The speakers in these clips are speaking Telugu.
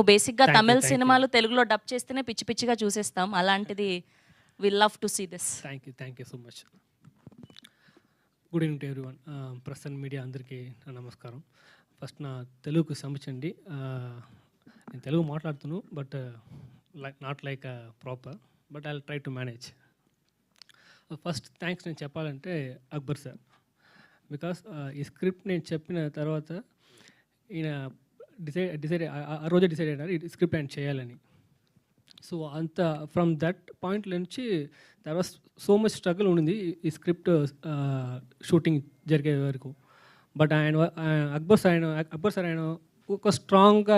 బేసిక్‌గా thank you. Tamil thank you. సినిమాలు తెలుగులో డబ్ చేస్తేనే పిచ్చి పిచ్చిగా చూసేస్తాం. అలాంటిది we love to see this. Thank you so much. Good evening to everyone. Press and media అందరికీ నా నమస్కారం. ఫస్ట్ నా తెలుగుకు క్షమించండి. నేను తెలుగు మాట్లాడుతాను, but not like proper, but I will try to manage. First thanks నేను చెప్పాలంటే అక్బర్ సార్, బికాస్ ఈ స్క్రిప్ట్ నేను చెప్పిన తర్వాత ఈయన డిసైడ్ ఆ రోజే డిసైడ్ అయినారు ఈ స్క్రిప్ట్ ఆయన చేయాలని. సో అంత ఫ్రమ్ దట్ పాయింట్ నుంచి తర్వాత సో మచ్ స్ట్రగుల్ ఉండింది ఈ స్క్రిప్ట్ షూటింగ్ జరిగే వరకు. బట్ అక్బర్ సార్ ఆయన ఒక స్ట్రాంగ్గా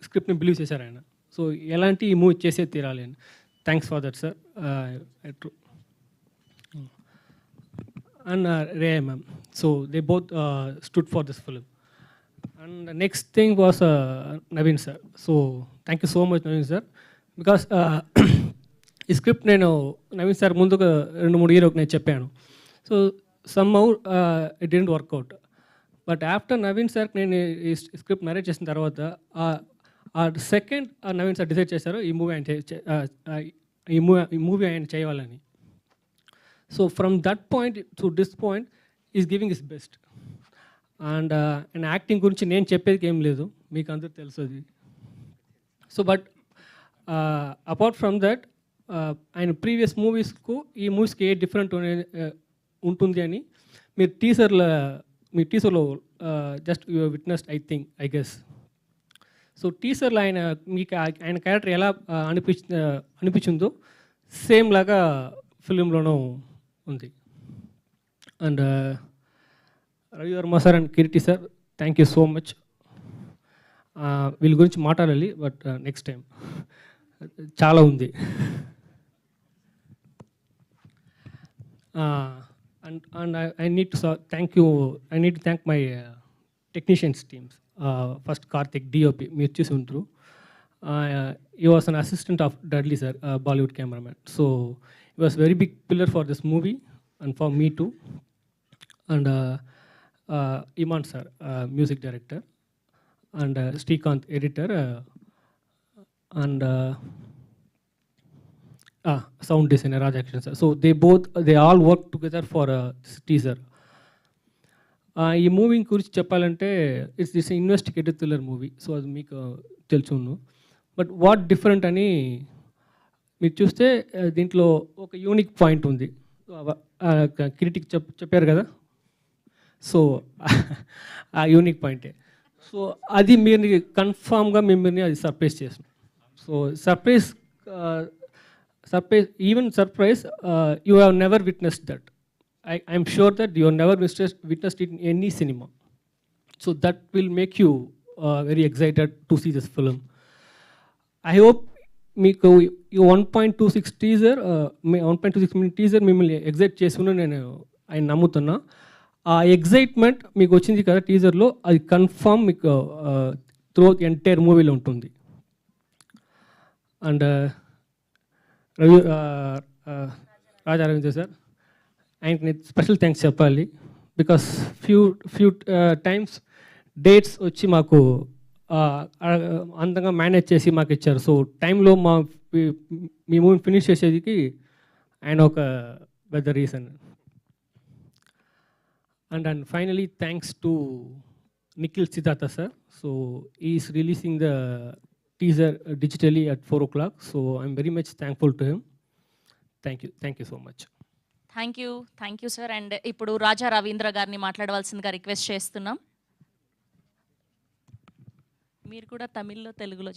స్క్రిప్ట్ని బిలీవ్ చేశారు ఆయన. సో ఎలాంటి ఈ మూవీ చేసే తీరాలి అని. Thanks for that sir. And ray ma'am. So they both stood for this film. And the next thing was Naveen sir. So thank you so much Naveen sir, because ఈ స్క్రిప్ట్ నేను నవీన్ సార్ ముందుగా 2-3 ఇయర్స్ నేను చెప్పాను. So somehow it didn't work out. But after Naveen sir నేను ఈ స్క్రిప్ట్ నరేట్ చేసిన తర్వాత ఆ సెకండ్ నవీన్ సార్ డిసైడ్ చేశారు ఈ మూవీ ఆయన చేయాలని. So from that point to this point is giving his best. And acting గురించి నేను చెప్పేది ఏం లేదు, మీకు అందరూ తెలుసు అది. So but apart from that ఆయన ప్రీవియస్ మూవీస్కు ఈ మూవీస్కి ఏ డిఫరెంట్ ఉంటుంది అని మీరు టీజర్లో just you witnessed I guess. So టీజర్లో ఆయన క్యారెక్టర్ ఎలా అనిపించిందో సేమ్ లాగా ఫిలింలోనూ ఉంది. And Ravi Varma sir and Kireeti sir, thank you so much. వీళ్ళ గురించి మాట్లాడాలి, బట్ నెక్స్ట్ టైం చాలా ఉంది. And I need to thank my technicians teams. First Karthik DOP, మీరు చూసి ఉంటారు. He was an assistant of Dudley sir, Bollywood cameraman. So he was very big pillar for this movie and for me too. And Imman sir, music director, and Srikanth editor, and sound designer Rajakrishna sir. So they all work together for this teaser. ఈ మూవీ గురించి చెప్పాలంటే it's investigative thriller movie. So అది మీకు తెలుసును. బట్ వాట్ డిఫరెంట్ అని మీరు చూస్తే దీంట్లో ఒక యూనిక్ పాయింట్ ఉంది. కిరీటికి చెప్పారు కదా, సో ఆ యూనిక్ పాయింటే. సో అది మీరు కన్ఫామ్గా మిమ్మల్ని అది సర్ప్రైజ్ చేసాం. So surprise even surprise you have never witnessed that. I'm sure that you have never witnessed it in any cinema. So that will make you very excited to see this film. I hope మీకు ఈ 1.26 మినిట్ టీజర్ మిమ్మల్ని ఎగ్జైట్ చేసుకుని నేను ఆయన నమ్ముతున్నా. ఆ ఎగ్జైట్మెంట్ మీకు వచ్చింది కదా టీజర్లో, అది కన్ఫామ్ మీకు త్రూఅవుట్ ఎంటైర్ మూవీలో ఉంటుంది. అండ్ రాజా రవీంద్ర సార్, ఆయనకి నేను స్పెషల్ థ్యాంక్స్ చెప్పాలి. బికాస్ ఫ్యూ టైమ్స్ డేట్స్ వచ్చి మాకు అందంగా మేనేజ్ చేసి మాకు ఇచ్చారు. సో టైంలో మీ మూవీ ఫినిష్ చేసేదికి ఆయన ఒక పెద్ద reason. And finally, thanks to Nikhil Siddhartha sir. So he is releasing the teaser digitally at 4 o'clock. So I'm very much thankful to him. Thank you so much. Thank you sir. And ఇప్పుడు రాజా రవీంద్ర గారిని మాట్లాడవలసిందిగా రిక్వెస్ట్ చేస్తున్నాం. మీరు కూడా తమిళ్లో తెలుగులో